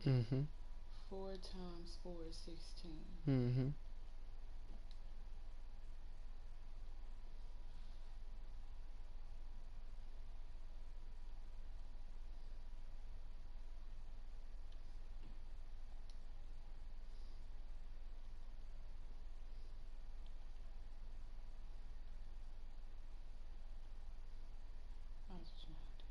Mm-hmm. 4 times 4 is 16. Mm-hmm. I was trying to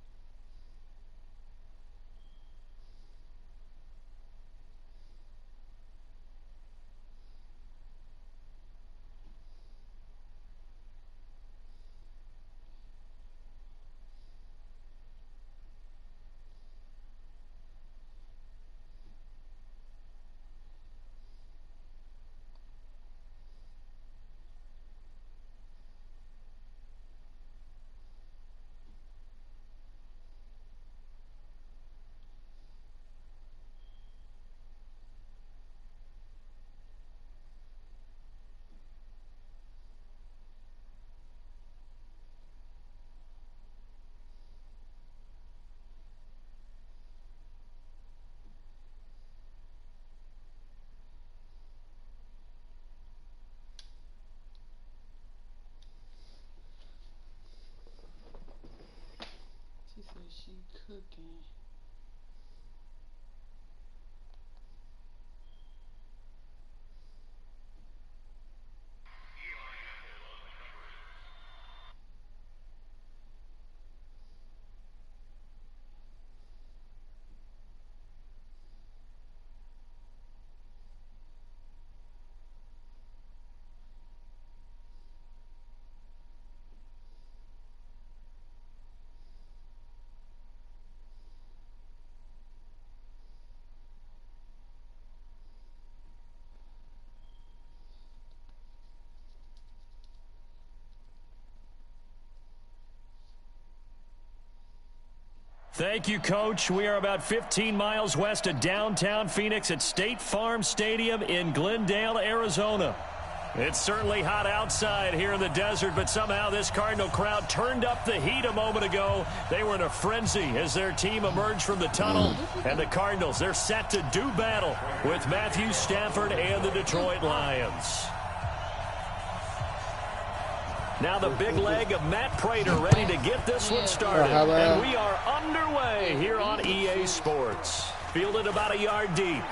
She said she cooking. Thank you, Coach. We are about 15 miles west of downtown Phoenix at State Farm Stadium in Glendale, Arizona. It's certainly hot outside here in the desert, but somehow this Cardinal crowd turned up the heat a moment ago. They were in a frenzy as their team emerged from the tunnel. And the Cardinals, they're set to do battle with Matthew Stafford and the Detroit Lions. Now the big leg of Matt Prater ready to get this one started. And we are underway here on EA Sports. Fielded about a yard deep.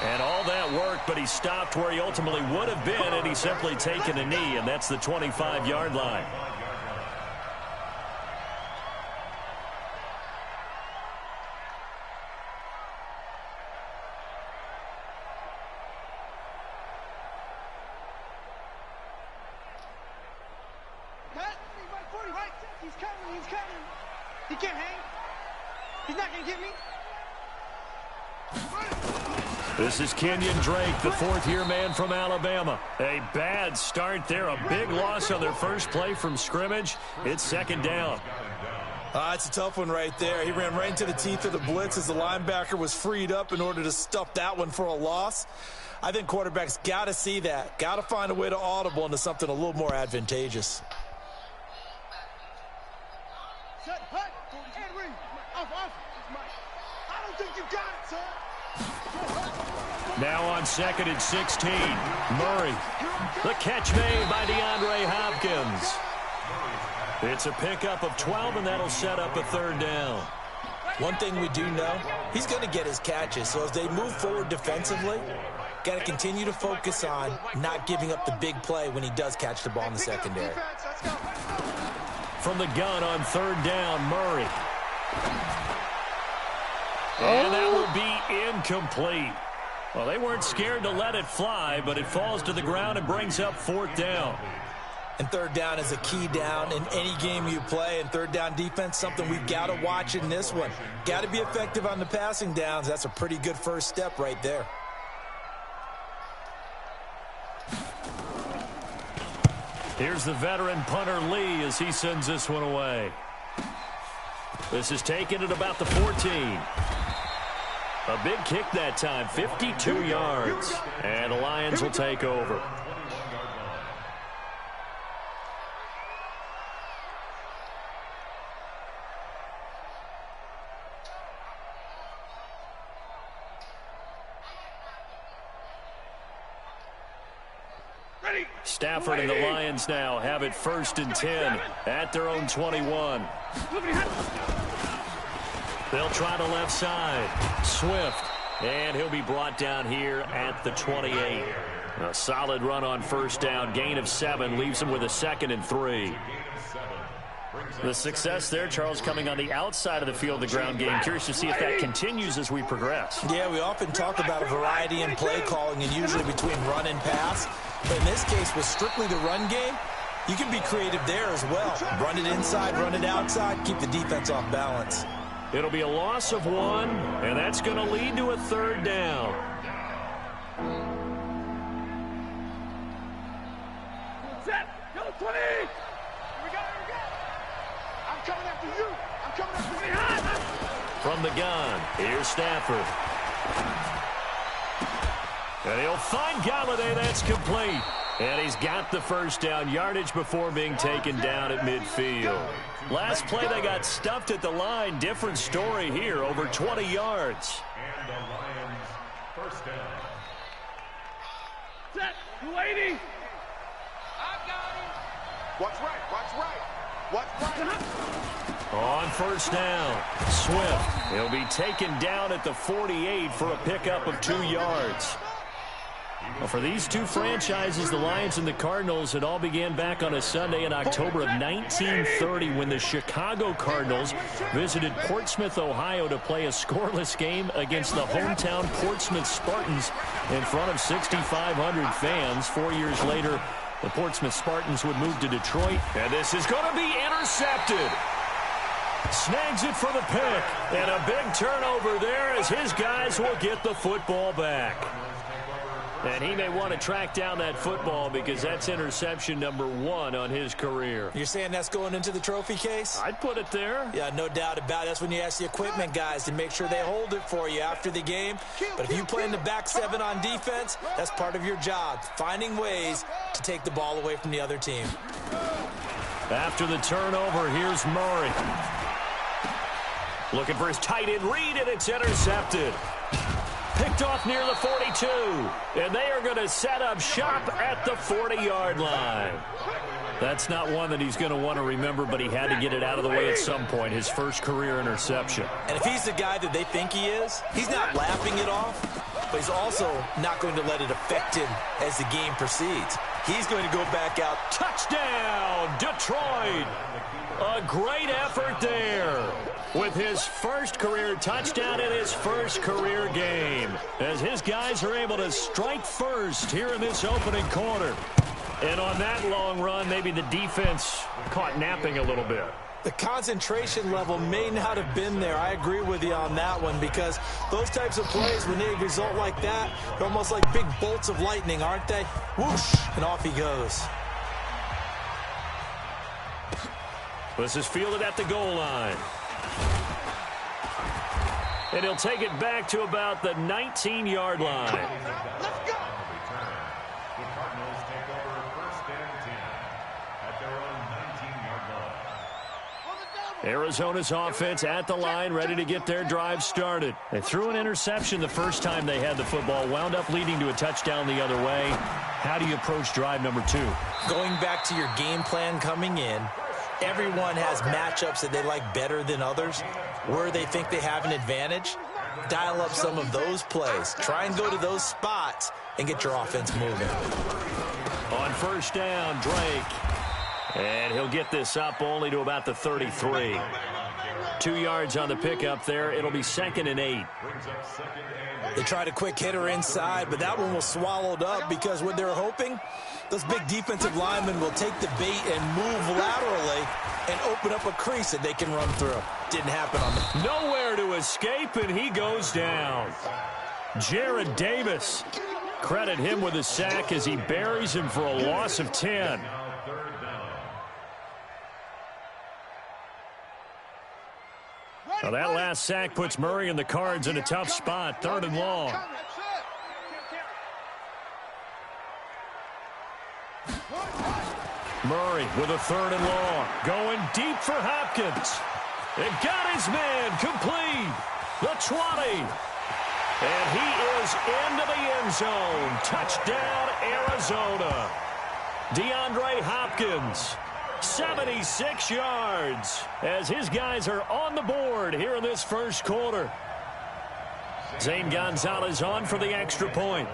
And all that work, but he stopped where he ultimately would have been, and he's simply taken a knee, and that's the 25-yard line. He can't hang. He's not going to get me. This is Kenyon Drake, the fourth-year man from Alabama. A bad start there, a big loss on their first play from scrimmage. It's second down. It's a tough one right there. He ran right into the teeth of the blitz as the linebacker was freed up in order to stuff that one for a loss. I think quarterbacks got to see that, got to find a way to audible into something a little more advantageous. I don't think you got it, son. Now on second and 16, Murray. The catch made by DeAndre Hopkins. It's a pickup of 12, and that'll set up a third down. One thing we do know, he's going to get his catches. So as they move forward defensively, got to continue to focus on not giving up the big play when he does catch the ball in the secondary. From the gun on third down, Murray. And that will be incomplete. Well, they weren't scared to let it fly, but it falls to the ground and brings up fourth down. And third down is a key down in any game you play. And third down defense, something we've got to watch in this one. Got to be effective on the passing downs. That's a pretty good first step right there. Here's the veteran punter Lee as he sends this one away. This is taken at about the 14. A big kick that time, 52 yards. And the Lions will take over. Stafford and the Lions now have it 1st and 10 at their own 21. They'll try the left side. Swift. And he'll be brought down here at the 28. A solid run on 1st down. Gain of 7 leaves him with a 2nd and 3. The success there, Charles, coming on the outside of the field, the ground game. Curious to see if that continues as we progress. Yeah, we often talk about a variety in play calling and usually between run and pass. But in this case, with strictly the run game, you can be creative there as well. Run it inside, run it outside, keep the defense off balance. It'll be a loss of 1, and that's going to lead to a 3rd down. Set. Go 20. Here we go. I'm coming after you. I'm coming after you. From the gun, here's Stafford. And he'll find Galladay. That's complete. And he's got the 1st down, yardage before being taken down at midfield. Last play, they got stuffed at the line. Different story here, over 20 yards. And the Lions 1st down. Set. 280. I've got him. What's right? On 1st down, Swift. He'll be taken down at the 48 for a pickup of 2 yards. Well, for these two franchises, the Lions and the Cardinals, it all began back on a Sunday in October of 1930 when the Chicago Cardinals visited Portsmouth, Ohio to play a scoreless game against the hometown Portsmouth Spartans in front of 6,500 fans. 4 years later, the Portsmouth Spartans would move to Detroit, and this is going to be intercepted. Snags it for the pick, and a big turnover there as his guys will get the football back. And he may want to track down that football because that's interception number 1 on his career. You're saying that's going into the trophy case? I'd put it there. Yeah, no doubt about it. That's when you ask the equipment guys to make sure they hold it for you after the game. But if you play in the back 7 on defense, that's part of your job, finding ways to take the ball away from the other team. After the turnover, here's Murray. Looking for his tight end read, and it's intercepted. Picked off near the 42, and they are going to set up shop at the 40-yard line. That's not one that he's going to want to remember, but he had to get it out of the way at some point, his first career interception. And if he's the guy that they think he is, he's not laughing it off, but he's also not going to let it affect him as the game proceeds. He's going to go back out. Touchdown, Detroit! A great effort there with his first career touchdown in his first career game, as his guys are able to strike first here in this opening quarter. And on that long run, maybe the defense caught napping a little bit. The concentration level may not have been there. I agree with you on that one, because those types of plays, when they result like that, they're almost like big bolts of lightning, aren't they? Whoosh, and off he goes. This is fielded at the goal line. And he'll take it back to about the 19-yard line. The Cardinals take over 1st and 10 at their own 19-yard line. Arizona's offense at the line, ready to get their drive started. They threw an interception the first time they had the football, wound up leading to a touchdown the other way. How do you approach drive number 2? Going back to your game plan coming in, everyone has matchups that they like better than others, where they think they have an advantage. Dial up some of those plays. Try and go to those spots and get your offense moving. On 1st down, Drake. And he'll get this up only to about the 33. 2 yards on the pickup there. It'll be 2nd and 8. They tried a quick hitter inside, but that one was swallowed up because what they're hoping, those big defensive linemen will take the bait and move laterally and open up a crease that they can run through. Didn't happen on that. Nowhere to escape, and he goes down. Jared Davis. Credit him with a sack as he buries him for a loss of 10. Now that last sack puts Murray and the Cards in a tough spot, 3rd and long. Murray with a 3rd and long. Going deep for Hopkins. It got his man complete. The 20. And he is into the end zone. Touchdown, Arizona. DeAndre Hopkins, 76 yards, as his guys are on the board here in this first quarter. Zane Gonzalez on for the extra point.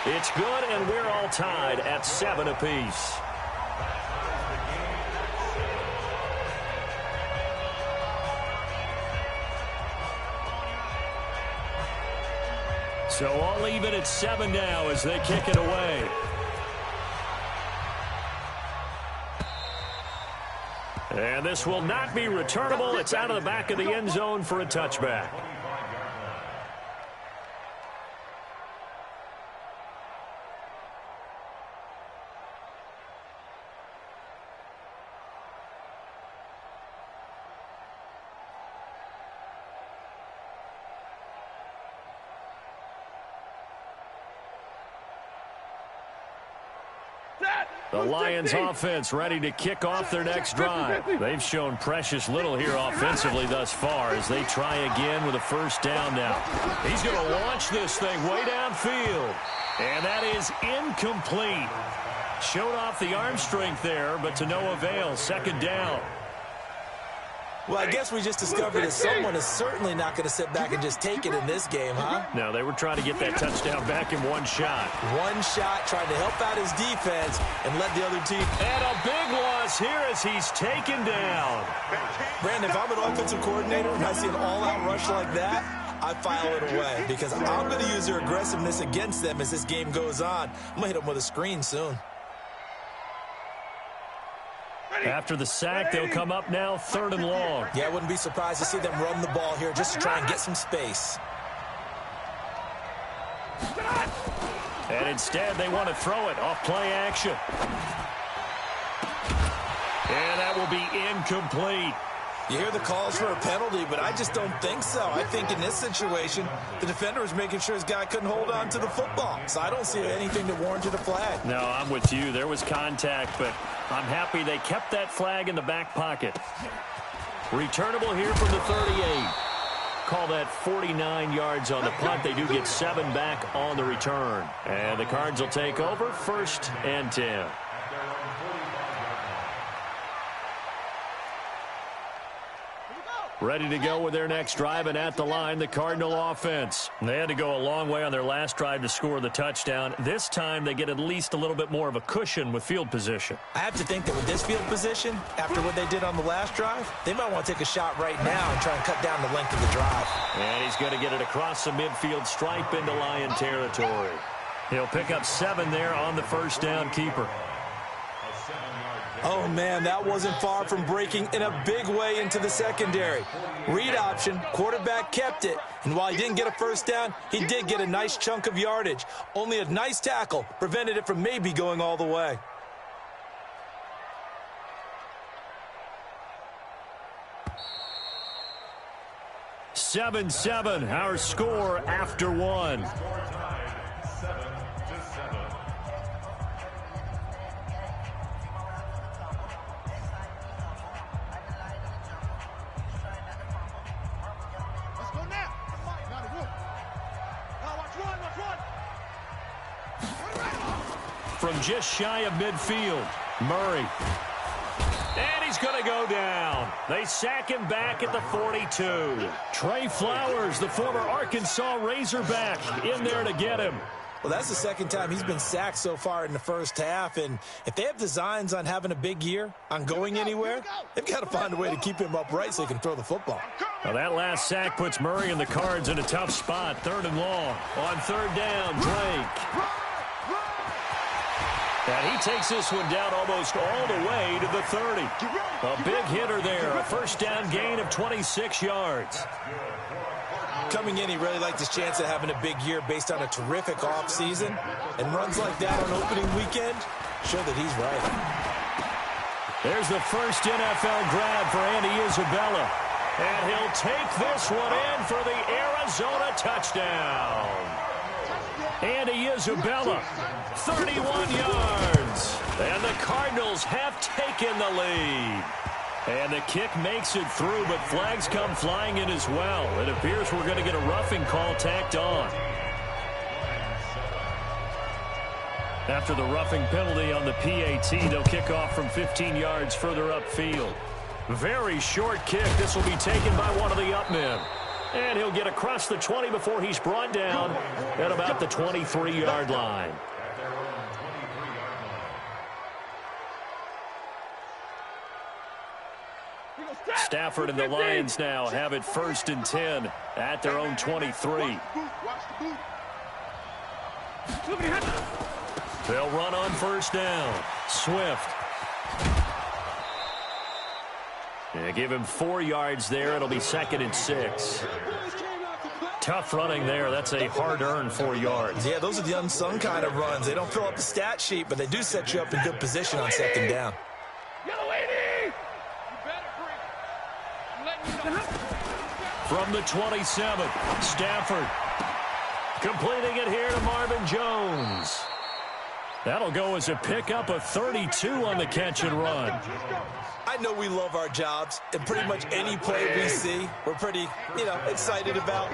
It's good, and we're all tied at 7 apiece. So all even at 7 now as they kick it away. And this will not be returnable. It's out of the back of the end zone for a touchback. The Lions offense ready to kick off their next drive. They've shown precious little here offensively thus far as they try again with a first down now. He's going to launch this thing way downfield. And that is incomplete. Showed off the arm strength there, but to no avail. Second down. Well, I guess we just discovered that someone is certainly not going to sit back and just take it in this game, huh? No, they were trying to get that touchdown back in one shot. One shot, trying to help out his defense and let the other team. And a big loss here as he's taken down. Brandon, if I'm an offensive coordinator and I see an all-out rush like that, I file it away because I'm going to use their aggressiveness against them as this game goes on. I'm going to hit them with a screen soon. After the sack, they'll come up now 3rd and long. Yeah, I wouldn't be surprised to see them run the ball here just to try and get some space. And instead, they want to throw it off play action. And that will be incomplete. You hear the calls for a penalty, but I just don't think so. I think in this situation, the defender was making sure his guy couldn't hold on to the football. So I don't see anything that warranted a flag. No, I'm with you. There was contact, but I'm happy they kept that flag in the back pocket. Returnable here from the 38. Call that 49 yards on the punt. They do get 7 back on the return. And the Cards will take over 1st and 10. Ready to go with their next drive, and at the line, the Cardinal offense. They had to go a long way on their last drive to score the touchdown. This time, they get at least a little bit more of a cushion with field position. I have to think that with this field position, after what they did on the last drive, they might want to take a shot right now and try and cut down the length of the drive. And he's going to get it across the midfield stripe into Lion territory. He'll pick up 7 there on the first down keeper. Oh, man, that wasn't far from breaking in a big way into the secondary. Read option, quarterback kept it, and while he didn't get a first down, he did get a nice chunk of yardage. Only a nice tackle prevented it from maybe going all the way. Seven, our score after 1. From just shy of midfield, Murray. And he's going to go down. They sack him back at the 42. Trey Flowers, the former Arkansas Razorback, in there to get him. Well, that's the second time he's been sacked so far in the first half, and if they have designs on having a big year, on going anywhere, they've got to find a way to keep him upright so he can throw the football. Well, that last sack puts Murray and the Cards in a tough spot. 3rd and long. On 3rd down, Drake. And he takes this one down almost all the way to the 30. A big hitter there. A first down gain of 26 yards. Coming in, he really liked his chance of having a big year based on a terrific offseason. And runs like that on opening weekend show that he's right. There's the first NFL grab for Andy Isabella. And he'll take this one in for the Arizona touchdown. Andy Isabella, 31 yards. And the Cardinals have taken the lead. And the kick makes it through, but flags come flying in as well. It appears we're going to get a roughing call tacked on. After the roughing penalty on the PAT, they'll kick off from 15 yards further upfield. Very short kick. This will be taken by one of the up men. And he'll get across the 20 before he's brought down at about the 23-yard line. Stafford and the Lions now have it 1st and 10 at their own 23. They'll run on 1st down. Swift. Yeah, give him 4 yards there. It'll be 2nd and 6. Tough running there. That's a hard-earned 4 yards. Yeah, those are the unsung kind of runs. They don't fill up the stat sheet, but they do set you up in good position on 2nd down. From the 27, Stafford completing it here to Marvin Jones. That'll go as a pickup of 32 on the catch and run. I know we love our jobs, and pretty much any play we see, we're pretty, excited about.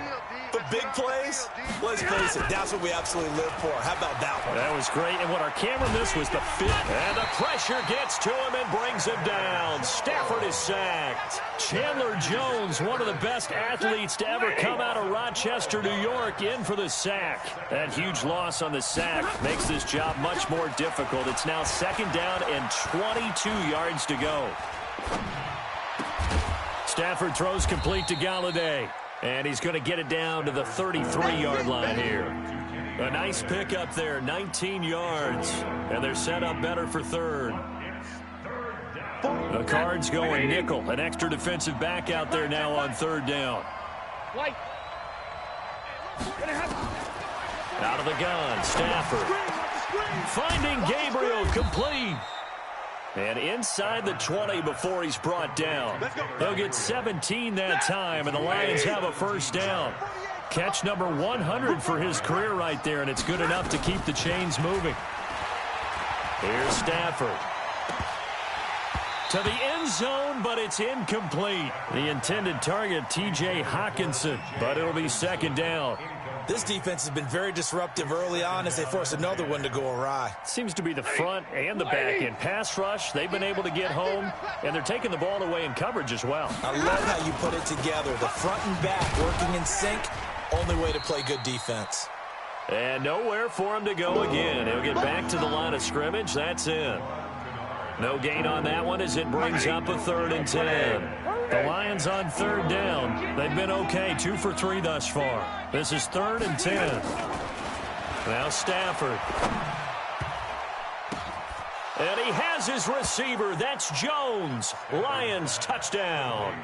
But big plays, let's face it, that's what we absolutely live for. How about that one? That was great, and what our camera missed was the fit. And the pressure gets to him and brings him down. Stafford is sacked. Chandler Jones, one of the best athletes to ever come out of Rochester, New York, in for the sack. That huge loss on the sack makes this job much more difficult. It's now 2nd down and 22 yards to go. Stafford throws complete to Galladay. And he's going to get it down to the 33-yard line here. A nice pickup there, 19 yards. And they're set up better for 3rd. The Cards going nickel. An extra defensive back out there now on 3rd down. Out of the gun, Stafford. Finding Gabriel, complete. And inside the 20 before he's brought down. They'll get 17 that time, and the Lions have a 1st down. Catch number 100 for his career right there, and it's good enough to keep the chains moving. Here's Stafford. To the end zone, but it's incomplete. The intended target, T.J. Hawkinson, but it'll be 2nd down. This defense has been very disruptive early on as they force another one to go awry. Seems to be the front and the back end. Pass rush, they've been able to get home, and they're taking the ball away in coverage as well. I love how you put it together. The front and back working in sync, only way to play good defense. And nowhere for him to go again. He'll get back to the line of scrimmage. That's in. No gain on that one as it brings up a 3rd and 10. The Lions on 3rd down. They've been okay, 2 for 3 thus far. This is 3rd and 10. Now Stafford. And he has his receiver. That's Jones. Lions touchdown.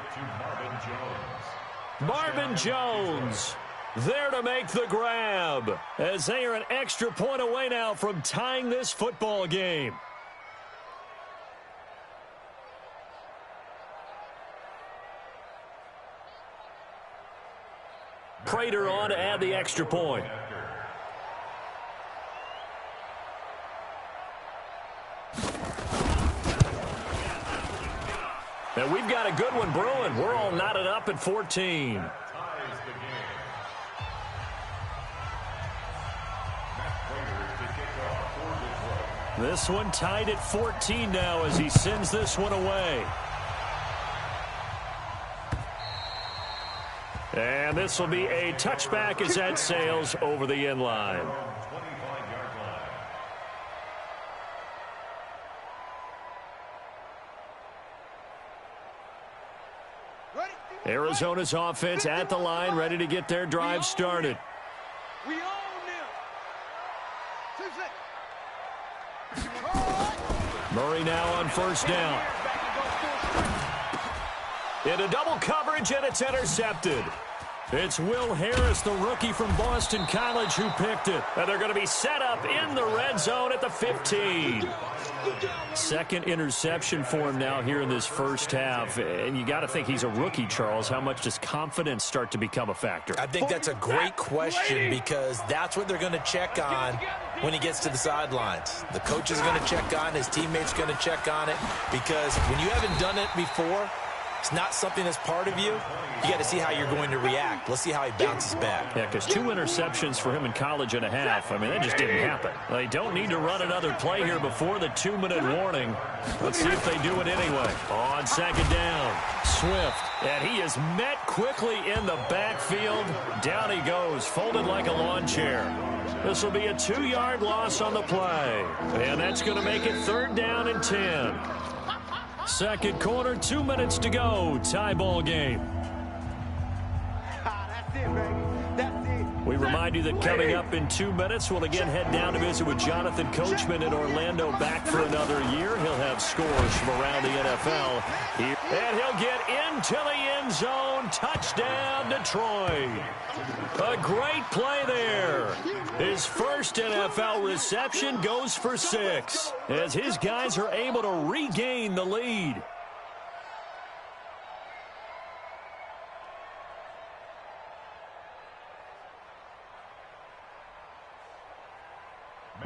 Marvin Jones there to make the grab as they are an extra point away now from tying this football game. Prater on to add the extra point. And we've got a good one brewing. We're all knotted up at 14. This one tied at 14 now as he sends this one away. And this will be a touchback as that sails over the end line. Arizona's offense at the line, ready to get their drive started. We own them. Murray now on 1st down. Into double coverage, and it's intercepted. It's Will Harris, the rookie from Boston College, who picked it. And they're going to be set up in the red zone at the 15. 2nd interception for him now here in this first half. And you got to think he's a rookie, Charles. How much does confidence start to become a factor? I think that's a great question because that's what they're going to check on when he gets to the sidelines. The coach is going to check on it. His teammates going to check on it, because when you haven't done it before, it's not something that's part of you. You got to see how you're going to react. Let's see how he bounces back. Yeah, because 2 interceptions for him in college and a half. I mean, that just didn't happen. They don't need to run another play here before the 2-minute warning. Let's see if they do it anyway. On second down, Swift. And he is met quickly in the backfield. Down he goes, folded like a lawn chair. This will be a 2-yard loss on the play. And that's going to make it 3rd down and 10. Second quarter, 2 minutes to go. Tie ball game. That's it, baby. That's it. We remind you that coming up in 2 minutes, we'll again head down to visit with Jonathan Coachman in Orlando, back for another year. He'll have scores from around the NFL. And he'll get into the end zone. Touchdown, Detroit. A great play there. His first NFL reception goes for 6 as his guys are able to regain the lead.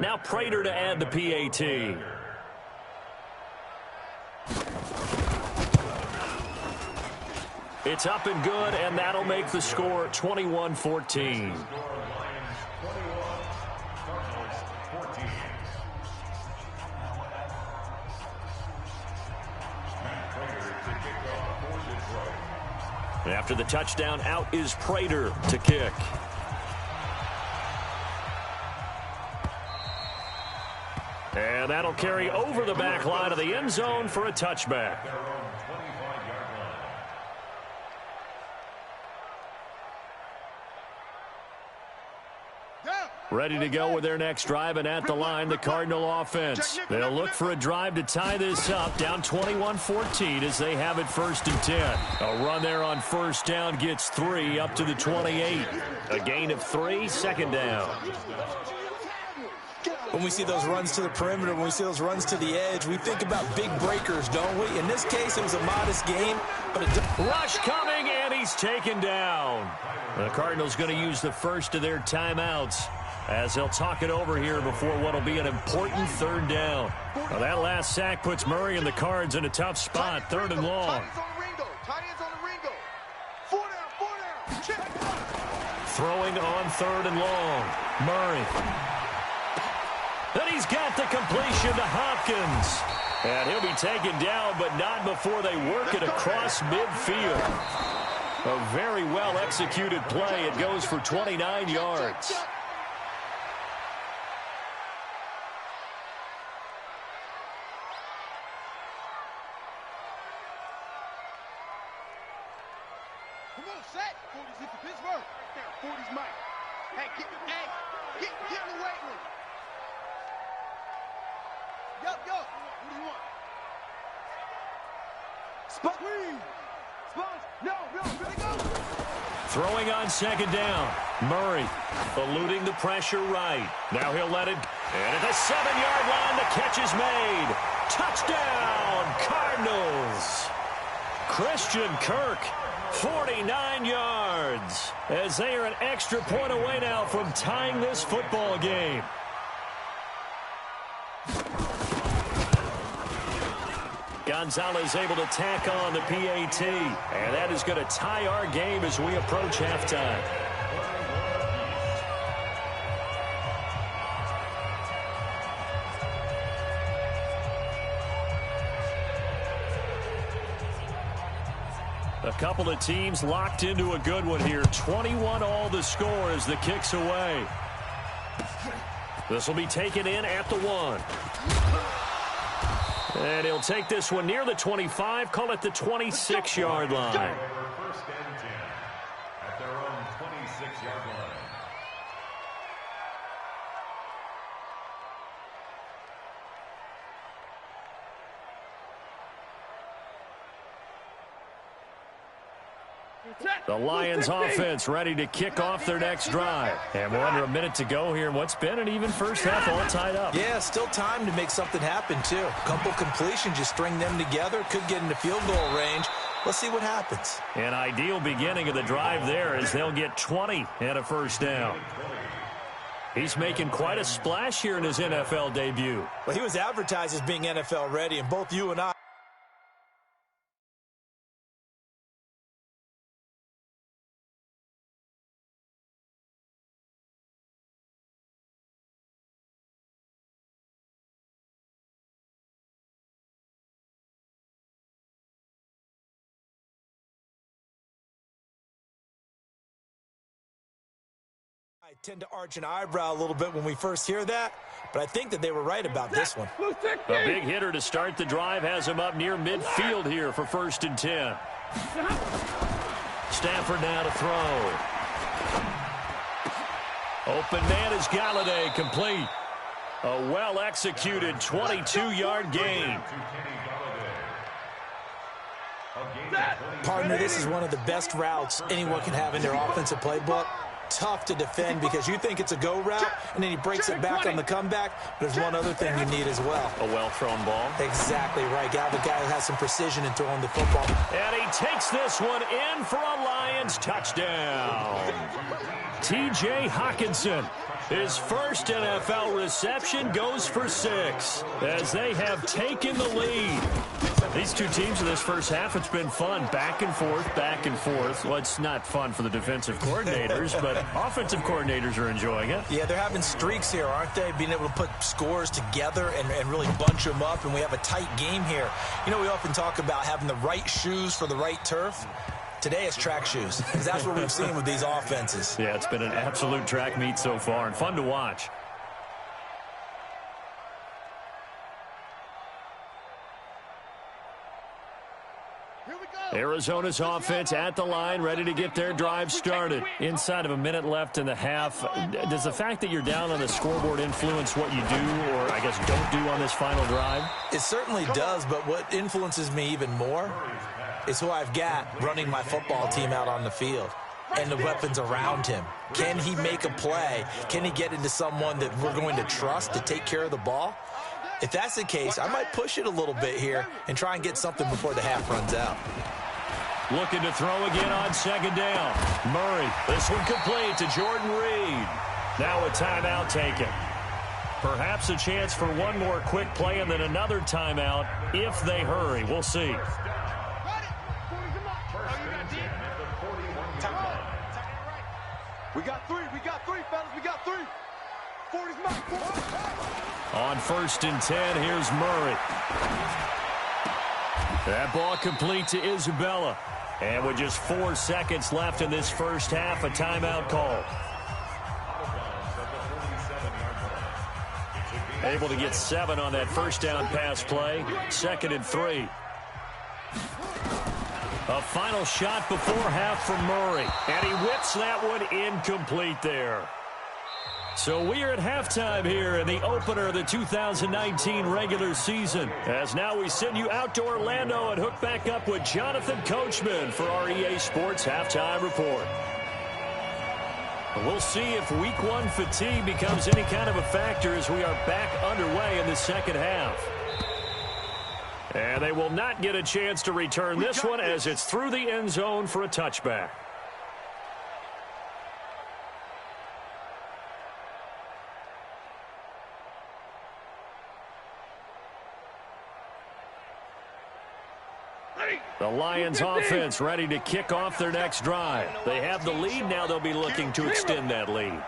Now Prater to add the PAT. It's up and good, and that'll make the score 21-14. After the touchdown, out is Prater to kick. And that'll carry over the back line of the end zone for a touchback. Ready to go with their next drive, and at the line, the Cardinal offense. They'll look for a drive to tie this up, down 21-14 as they have it 1st and 10. A run there on 1st down gets 3 up to the 28. A gain of 3, 2nd down. When we see those runs to the perimeter, when we see those runs to the edge, we think about big breakers, don't we? In this case, it was a modest gain, but rush coming, and he's taken down. The Cardinals going to use the first of their timeouts as they'll talk it over here before what will be an important 3rd down. Well, that last sack puts Murray and the Cards in a tough spot, 3rd and long. Throwing on 3rd and long. Murray. And he's got the completion to Hopkins. And he'll be taken down, but not before they work it across midfield. A very well-executed play. It goes for 29 yards. Come on, set. 40's hit for Pittsburgh. There, 40's Mike. Hey, get in the weight room. Yup. What do you want? Sponge. No, really go. Throwing on 2nd down. Murray eluding the pressure right. Now he'll let it. And at the 7-yard line, the catch is made. Touchdown, Cardinals. Christian Kirk, 49 yards. As they are an extra point away now from tying this football game. Gonzalez able to tack on the PAT. And that is going to tie our game as we approach halftime. A couple of teams locked into a good one here. 21 all the score as the kick's away. This will be taken in at the 1. And he'll take this one near the 25, call it the 26-yard line. 1st and 10 at their own 26-yard line. The Lions offense ready to kick off their next drive. And we're under a minute to go here in what's been an even first half, all tied up. Yeah, still time to make something happen, too. A couple completions, you string them together, could get into field goal range. Let's see what happens. An ideal beginning of the drive there as they'll get 20 and a 1st down. He's making quite a splash here in his NFL debut. Well, he was advertised as being NFL ready, and both you and I tend to arch an eyebrow a little bit when we first hear that, but I think that they were right about this one. A big hitter to start the drive has him up near midfield here for 1st and 10. Stafford now to throw. Open man is Galladay, complete. A well-executed 22-yard gain. Partner, this is one of the best routes anyone can have in their offensive playbook. Tough to defend because you think it's a go route, and then he breaks it back on the comeback. There's one other thing you need as well. A well-thrown ball. Exactly right. Got the guy who has some precision in throwing the football. And he takes this one in for a Lions touchdown. T.J. Hockenson, his first NFL reception, goes for 6 as they have taken the lead. These two teams in this first half, it's been fun. Back and forth, back and forth. Well, it's not fun for the defensive coordinators, but offensive coordinators are enjoying it. Yeah, they're having streaks here, aren't they? Being able to put scores together and really bunch them up, and we have a tight game here. You know, we often talk about having the right shoes for the right turf. Today it's track shoes, because that's what we've seen with these offenses. Yeah, it's been an absolute track meet so far, and fun to watch. Arizona's offense at the line, ready to get their drive started. Inside of a minute left in the half. Does the fact that you're down on the scoreboard influence what you do, or I guess don't do on this final drive? It certainly does, but what influences me even more is who I've got running my football team out on the field and the weapons around him. Can he make a play? Can he get into someone that we're going to trust to take care of the ball? If that's the case, I might push it a little bit here and try and get something before the half runs out. Looking to throw again on 2nd down. Murray, this one complete to Jordan Reed. Now a timeout taken. Perhaps a chance for one more quick play and then another timeout if they hurry. We'll see. We got three, fellas, we got 3. 40's mark. On 1st and 10, here's Murray. That ball complete to Isabella. And with just 4 seconds left in this first half, a timeout call. Able to get 7 on that first down pass play. 2nd and 3. A final shot before half from Murray. And he whips that one incomplete there. So we are at halftime here in the opener of the 2019 regular season. As now we send you out to Orlando and hook back up with Jonathan Coachman for our EA Sports Halftime Report. We'll see if Week 1 fatigue becomes any kind of a factor as we are back underway in the second half. And they will not get a chance to return this one as it's through the end zone for a touchback. The Lions offense ready to kick off their next drive. They have the lead. Now they'll be looking to extend that lead.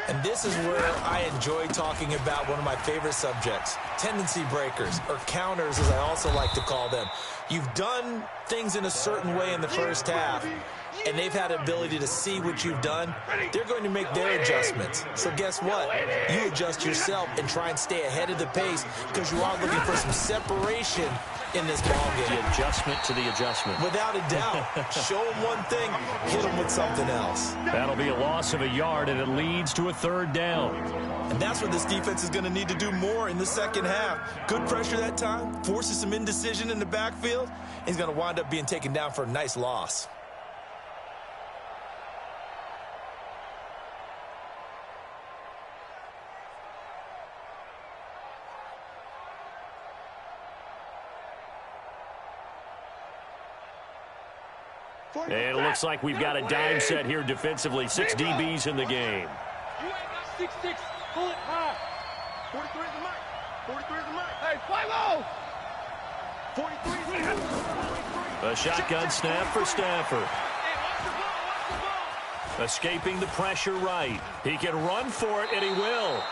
And this is where I enjoy talking about one of my favorite subjects, tendency breakers, or counters as I also like to call them. You've done things in a certain way in the first half, and they've had the ability to see what you've done. They're going to make their adjustments. So guess what? You adjust yourself and try and stay ahead of the pace because you are looking for some separation in this ball game. The adjustment to the adjustment. Without a doubt. Show them one thing, hit them with something else. That'll be a loss of a yard, and it leads to a 3rd down. And that's what this defense is going to need to do more in the second half. Good pressure that time, forces some indecision in the backfield, and he's going to wind up being taken down for a nice loss. And it looks like we've got a dime set here defensively. 6 DBs in the game. 6'6". Pull it high. 43 is the mic. 43 is the mic. Hey, fly low. 43 is the mic. A shotgun snap for Stafford. Escaping the pressure right. He can run for it, and he will.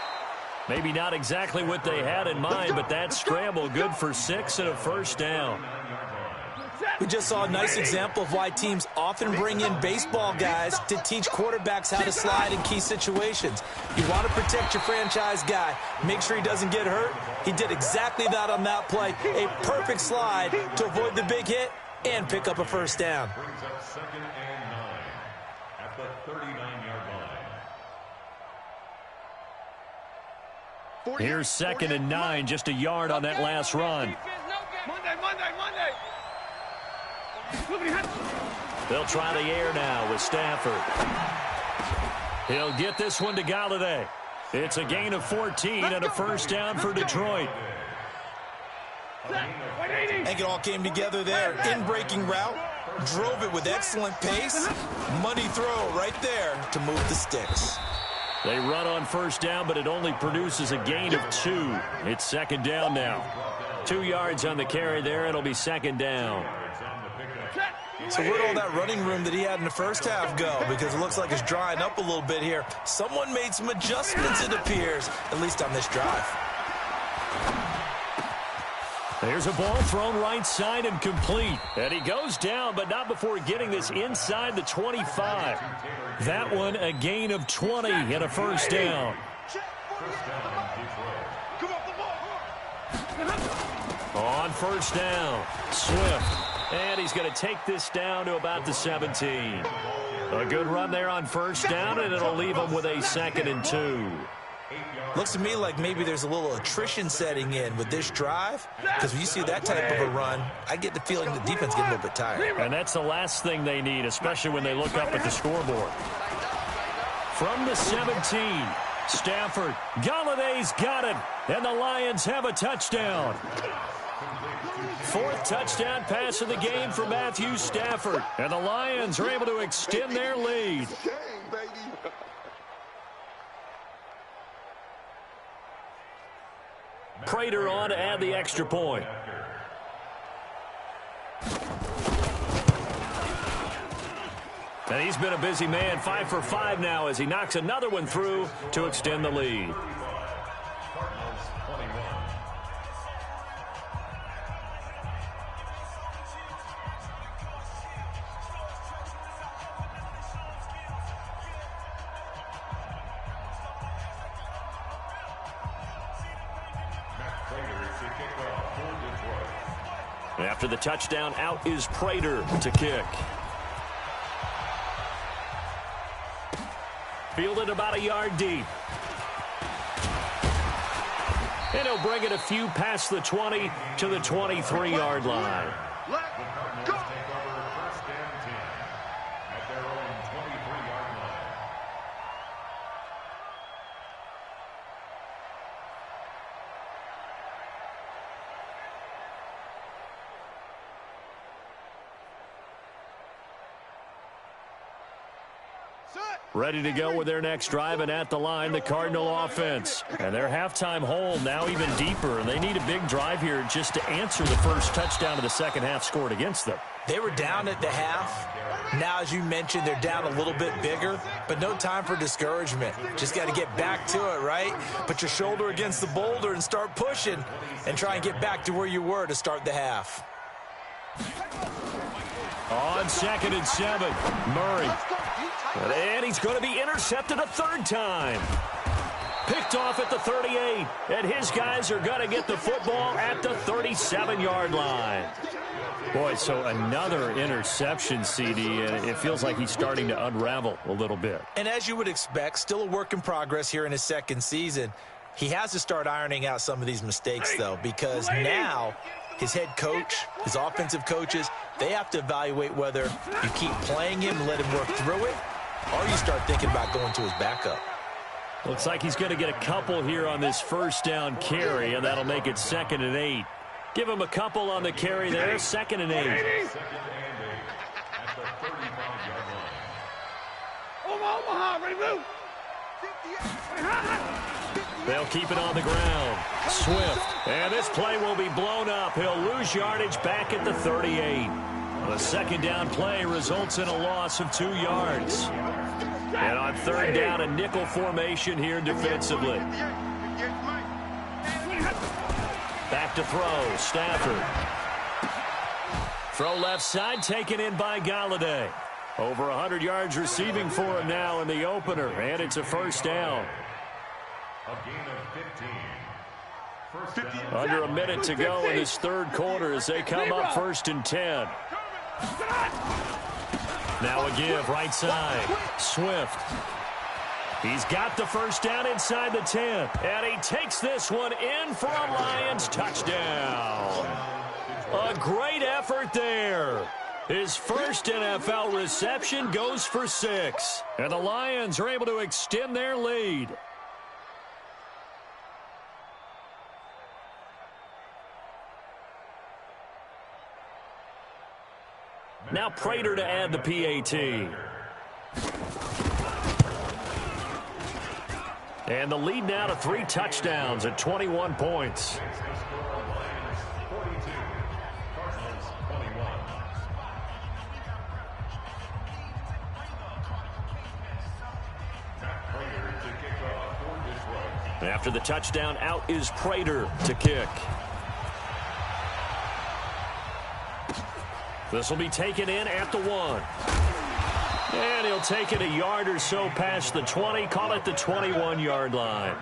Maybe not exactly what they had in mind, but that scramble good for 6 and a first down. We just saw a nice example of why teams often bring in baseball guys to teach quarterbacks how to slide in key situations. You want to protect your franchise guy. Make sure he doesn't get hurt. He did exactly that on that play. A perfect slide to avoid the big hit and pick up a first down. Brings up 2nd and 9 at the 39-yard line. Here's 2nd and 9, just a yard on that last run. Monday. They'll try the air now with Stafford. He'll get this one to Galladay. It's a gain of 14 and a first down for Detroit. I think it all came together there. In-breaking route, drove it with excellent pace. Money throw right there to move the sticks. They run on first down, but it only produces a gain of 2. It's 2nd down now. 2 yards on the carry there. It'll be 2nd down. So where'd all that running room that he had in the first half go? Because it looks like it's drying up a little bit here. Someone made some adjustments, it appears, at least on this drive. There's a ball thrown right side and complete. And he goes down, but not before getting this inside the 25. That one a gain of 20 and a first down. On first down, Swift. And he's going to take this down to about the 17. A good run there on first down, and it'll leave him with a 2nd and 2. Looks to me like maybe there's a little attrition setting in with this drive, because when you see that type of a run, I get the feeling the defense getting a little bit tired. And that's the last thing they need, especially when they look up at the scoreboard. From the 17, Stafford. Galladay's got it, and the Lions have a touchdown. 4th touchdown pass of the game for Matthew Stafford. And the Lions are able to extend their lead. Prater on to add the extra point. And he's been a busy man, 5 for 5 now as he knocks another one through to extend the lead. After the touchdown, out is Prater to kick. Fielded about a yard deep. And he'll bring it a few past the 20 to the 23-yard line. Let's go. Take over 1st and 10 at their own 23-yard line. Ready to go with their next drive, and at the line, the Cardinal offense. And their halftime hole now even deeper, and they need a big drive here just to answer the first touchdown of the second half scored against them. They were down at the half. Now, as you mentioned, they're down a little bit bigger, but no time for discouragement. Just got to get back to it, right? Put your shoulder against the boulder and start pushing and try and get back to where you were to start the half. On 2nd and 7, Murray. And he's going to be intercepted a 3rd time. Picked off at the 38, and his guys are going to get the football at the 37-yard line. Boy, so another interception, CD, and it feels like he's starting to unravel a little bit. And as you would expect, still a work in progress here in his 2nd season. He has to start ironing out some of these mistakes, though, because now his head coach, his offensive coaches, they have to evaluate whether you keep playing him and let him work through it, or you start thinking about going to his backup. Looks like he's going to get a couple here on this first down carry, and that'll make it 2nd and 8. Give him a couple on the carry there, 2nd and 8. 2nd and 8 at the 35-yard line. Omaha, ready to move. They'll keep it on the ground. Swift. And this play will be blown up. He'll lose yardage back at the 38. The second down play results in a loss of 2 yards. And on third down, a nickel formation here defensively. Back to throw. Stafford. Throw left side, taken in by Galladay. Over 100 yards receiving for him now in the opener, and it's a first down. A gain of 15. First down. Under a minute to go in this third quarter as they come up 1st and 10. Now a give right side. Swift. He's got the first down inside the 10. And he takes this one in for a Lions touchdown. A great effort there. His first NFL reception goes for 6. And the Lions are able to extend their lead. Now Prater to add the PAT. And the lead now to 3 touchdowns at 21 points. After the touchdown, out is Prater to kick. This will be taken in at the 1. And he'll take it a yard or so past the 20, call it the 21-yard line.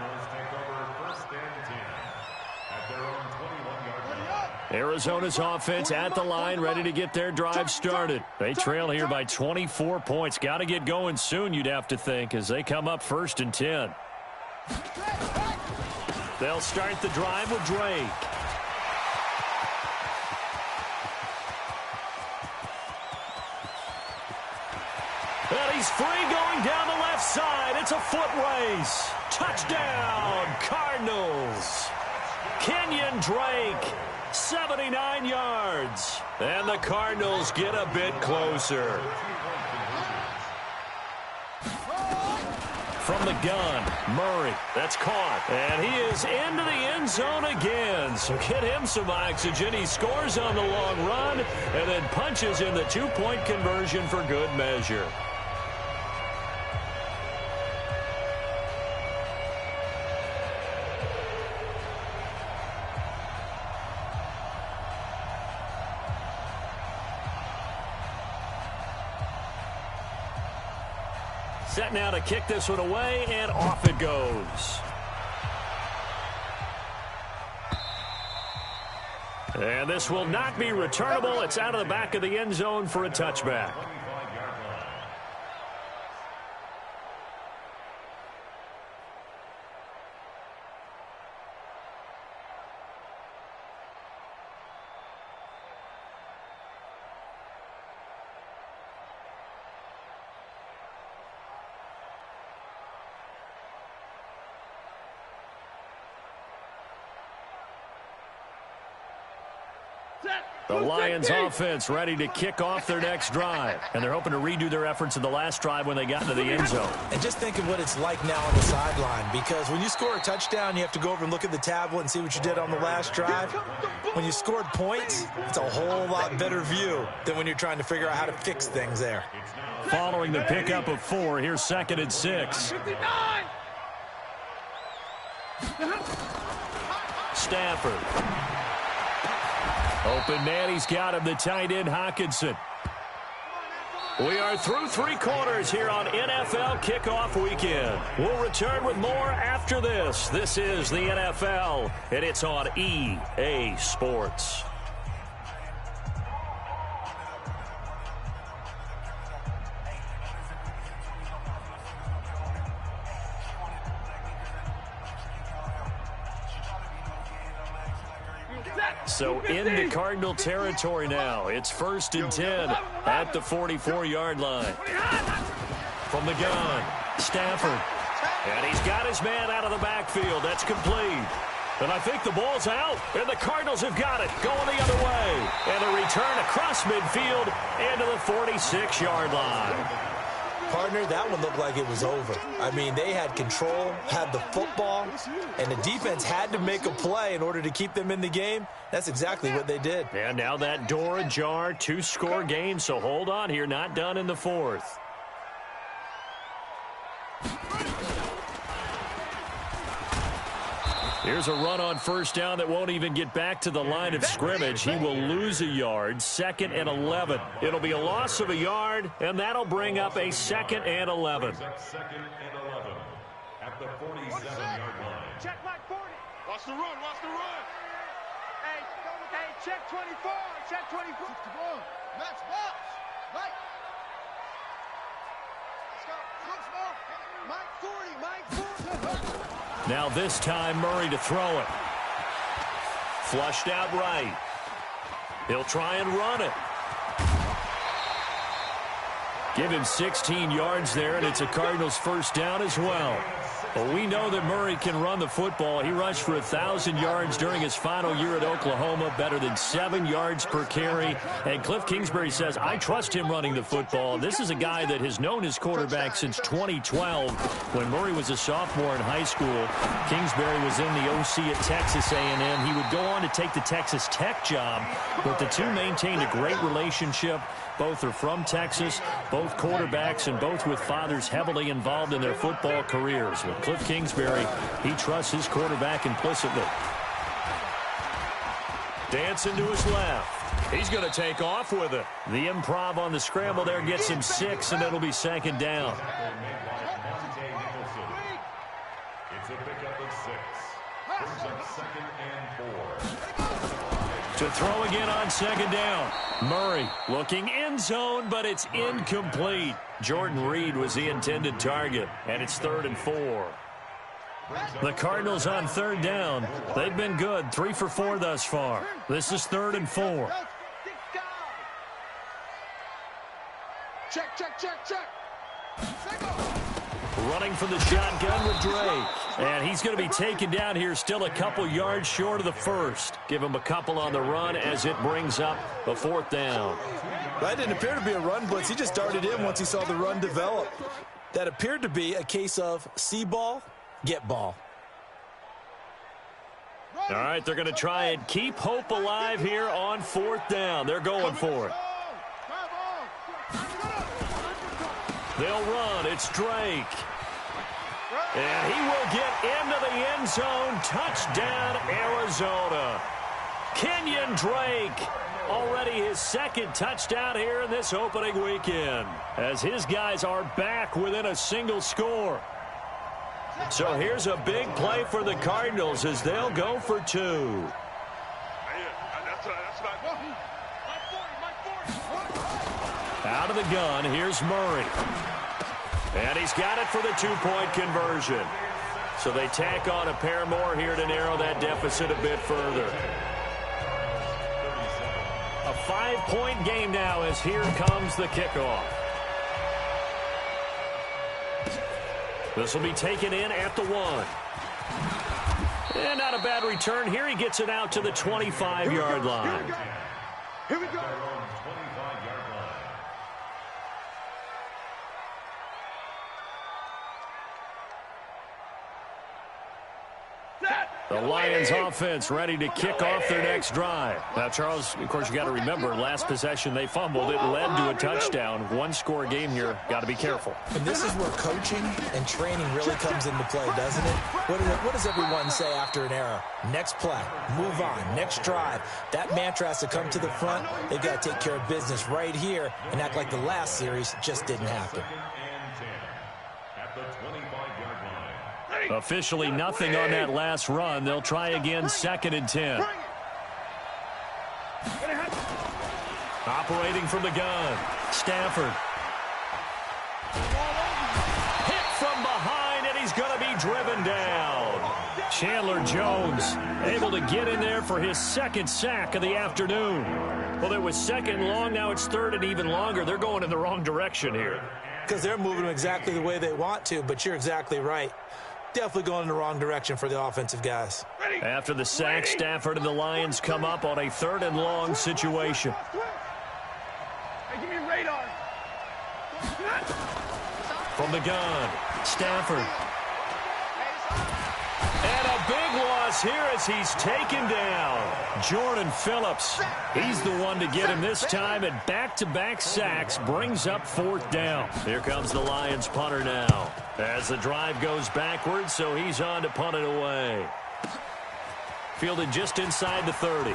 Arizona's offense at the line, ready to get their drive started. They trail here by 24 points. Got to get going soon, you'd have to think, as they come up 1st and 10. They'll start the drive with Drake. And he's free going down the left side. It's a foot race. Touchdown, Cardinals. Kenyon Drake, 79 yards. And the Cardinals get a bit closer. From the gun, Murray. That's caught. And he is into the end zone again. So get him some oxygen. He scores on the long run and then punches in the 2-point conversion for good measure. Set now to kick this one away, and off it goes. And this will not be returnable. It's out of the back of the end zone for a touchback. The Lions offense ready to kick off their next drive. And they're hoping to redo their efforts in the last drive when they got into the end zone. And just think of what it's like now on the sideline, because when you score a touchdown, you have to go over and look at the tablet and see what you did on the last drive. When you scored points, it's a whole lot better view than when you're trying to figure out how to fix things there. Following the pickup of 4, here's 2nd and 6. Stafford. Open man, he's got him, the tight end, Hockenson. We are through 3 quarters here on NFL Kickoff Weekend. We'll return with more after this. This is the NFL, and it's on EA Sports. So into Cardinal territory now. It's 1st and 10 at the 44-yard line. From the gun, Stafford. And he's got his man out of the backfield. That's complete. And I think the ball's out. And the Cardinals have got it. Going the other way. And a return across midfield into the 46-yard line. Partner, that one looked like it was over. I mean, they had control, had the football, and the defense had to make a play in order to keep them in the game. That's exactly what they did. And now that door ajar, 2-score game, so hold on here, not done in the fourth. Here's a run on first down that won't even get back to the line of scrimmage. He will lose a yard, 2nd and 11. It'll be a loss of a yard, and that'll bring up a 2nd and 11. 2nd and 11 at the 47-yard line. Check Mike 40. Watch the run, watch the run. Hey, check 24, check 24. Max box. Mike. Let's go. Let's go. Mike 40, Mike 40. Now this time Murray to throw it. Flushed out right. He'll try and run it. Give him 16 yards there, and it's a Cardinals first down as well. Well, we know that Murray can run the football. He rushed for 1,000 yards during his final year at Oklahoma, better than 7 yards per carry. And Cliff Kingsbury says, I trust him running the football. This is a guy that has known his quarterback since 2012. When Murray was a sophomore in high school, Kingsbury was in the OC at Texas A&M. He would go on to take the Texas Tech job, but the two maintained a great relationship. Both are from Texas, both quarterbacks, and both with fathers heavily involved in their football careers. With Cliff Kingsbury, he trusts his quarterback implicitly. Dancing to his left. He's going to take off with it. The improv on the scramble there gets him 6, and it'll be 2nd down. It's a pickup of 6. Brings up 2nd and 4. To throw again on 2nd down. Murray looking end zone, but it's incomplete. Jordan Reed was the intended target, and it's 3rd and 4. The Cardinals on 3rd down. They've been good, 3 for 4 thus far. This is 3rd and 4. Check. Running for the shotgun with Drake. And he's going to be taken down here, still a couple yards short of the first. Give him a couple on the run as it brings up a 4th down. That didn't appear to be a run blitz. He just darted in once he saw the run develop. That appeared to be a case of see ball, get ball. All right, they're going to try and keep hope alive here on 4th down. They're going for it. They'll run. It's Drake. And he will get into the end zone. Touchdown, Arizona. Kenyon Drake, already his 2nd touchdown here in this opening weekend, as his guys are back within a single score. So here's a big play for the Cardinals as they'll go for 2. Out of the gun, here's Murray. And he's got it for the 2-point conversion. So they tack on a pair more here to narrow that deficit a bit further. A 5-point game now as here comes the kickoff. This will be taken in at the 1. And not a bad return here. He gets it out to the 25-yard line. Here we go. The Lions offense ready to kick off their next drive. Now, Charles, of course, you got to remember, last possession they fumbled. It led to a touchdown. 1-score game here. Got to be careful. And this is where coaching and training really comes into play, doesn't it? What does everyone say after an error? Next play, move on, next drive. That mantra has to come to the front. They've got to take care of business right here and act like the last series just didn't happen. Officially nothing on that last run. They'll try again, 2nd and 10. Operating from the gun, Stafford. Hit from behind, and he's going to be driven down. Chandler Jones able to get in there for his 2nd sack of the afternoon. Well, it was 2nd long, now it's 3rd and even longer. They're going in the wrong direction here. Because they're moving them exactly the way they want to, but you're exactly right. Definitely going in the wrong direction for the offensive guys. After the sack, Stafford and the Lions come up on a 3rd and long situation. Hey, give me radar. From the gun, Stafford. And a big loss here as he's taken down. Jordan Phillips, he's the one to get him this time, and back-to-back sacks brings up 4th down. Here comes the Lions punter now as the drive goes backwards, so he's on to punt it away. Fielded just inside the 30.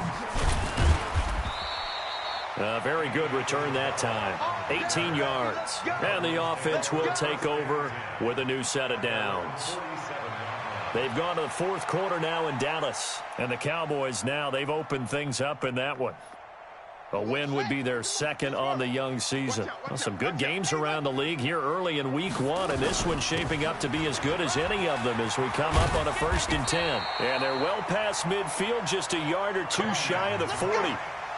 A very good return that time. 18 yards. And the offense will take over with a new set of downs. They've gone to the 4th quarter now in Dallas. And the Cowboys now, they've opened things up in that one. A win would be their 2nd on the young season. Well, some good games around the league here early in week 1, and this one's shaping up to be as good as any of them as we come up on a 1st and 10. And they're well past midfield, just a yard or two shy of the 40.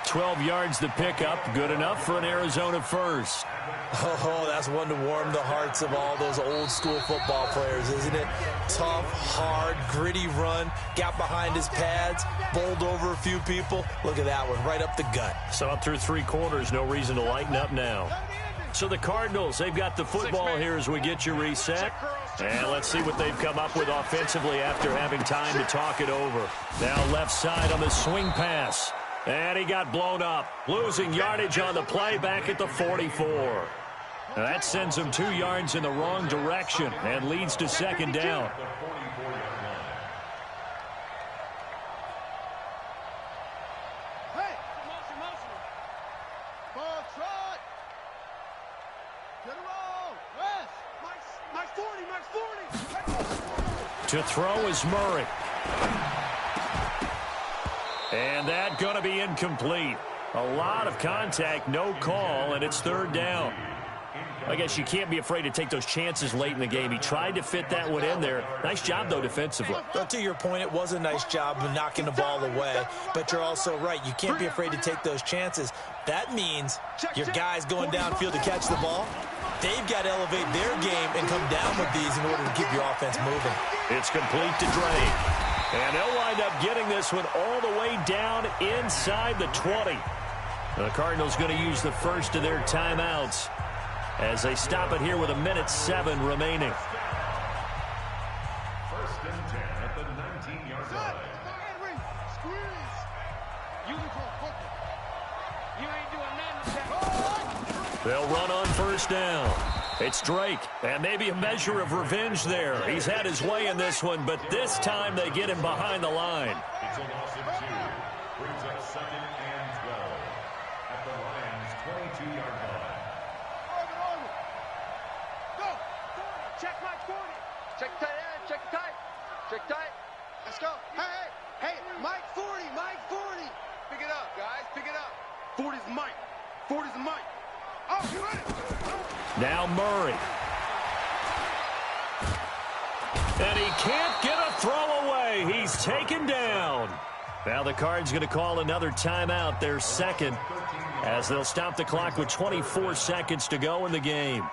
12 yards to pick up, good enough for an Arizona first. Oh, that's one to warm the hearts of all those old school football players, isn't it? Tough, hard, gritty run, got behind his pads, bowled over a few people. Look at that one, right up the gut. So up through 3 quarters, no reason to lighten up now. So the Cardinals, they've got the football here as we get you reset. And let's see what they've come up with offensively after having time to talk it over. Now left side on the swing pass. And he got blown up, losing yardage on the play back at the 44. Now that sends him 2 yards in the wrong direction and leads to 2nd down. Hey! Motion. Ball trot! Get it roll! West! Mike's 40! To throw is Murray. And that going to be incomplete. A lot of contact, no call, and it's 3rd down. I guess you can't be afraid to take those chances late in the game. He tried to fit that one in there. Nice job, though, defensively. But to your point, it was a nice job of knocking the ball away. But you're also right. You can't be afraid to take those chances. That means your guys going downfield to catch the ball, they've got to elevate their game and come down with these in order to keep your offense moving. It's complete to Drake. And they'll wind up getting this one all the way down inside the 20. The Cardinals going to use the first of their timeouts as they stop it here with 1:07 remaining. 1st and 10 at the 19-yard line. Squeeze! You ain't doing nothing. They'll run on 1st down. It's Drake, and maybe a measure of revenge there. He's had his way in this one, but this time they get him behind the line. It's a loss of 2. Brings up 2nd and 12 at the Lions' 22-yard line. Go! Check my 40. Check tight end. Check tight. Check tight. Let's go. Hey, Mike 40. Mike 40. Pick it up, guys. Pick it up. 40's Mike. 40's Mike. Oh, you ready? Now Murray. And he can't get a throw away. He's taken down. Now the Cards going to call another timeout, their 2nd, as they'll stop the clock with 24 seconds to go in the game.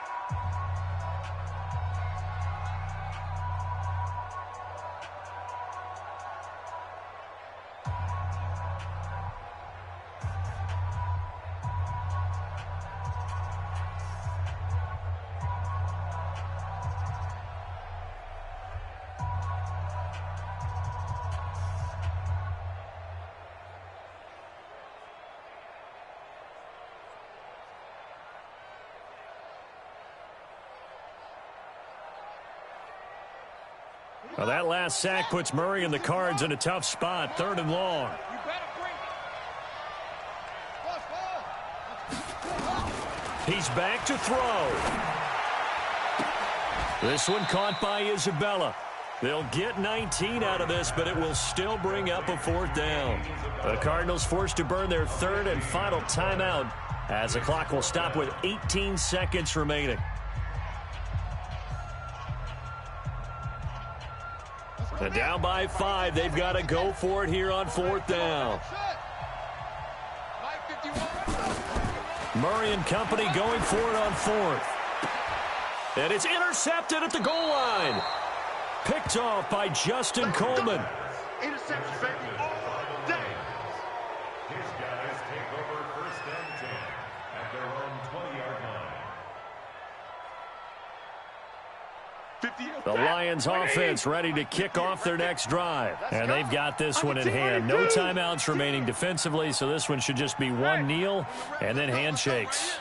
Well, that last sack puts Murray and the Cards in a tough spot, 3rd and long. He's back to throw. This one caught by Isabella. They'll get 19 out of this, but it will still bring up a 4th down. The Cardinals forced to burn their 3rd and final timeout as the clock will stop with 18 seconds remaining. And down by 5, they've got to go for it here on 4th down. Murray and company going for it on 4th. And it's intercepted at the goal line. Picked off by Justin Coleman. Interception, baby, all day. His guys take over 1st and 10 at their own 20-yard line. The Lions offense ready to kick off their next drive. And they've got this one in hand. No timeouts remaining defensively, so this one should just be one kneel and then handshakes.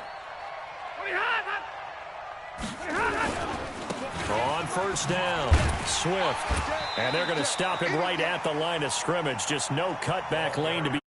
On first down, Swift. And they're going to stop him right at the line of scrimmage. Just no cutback lane to be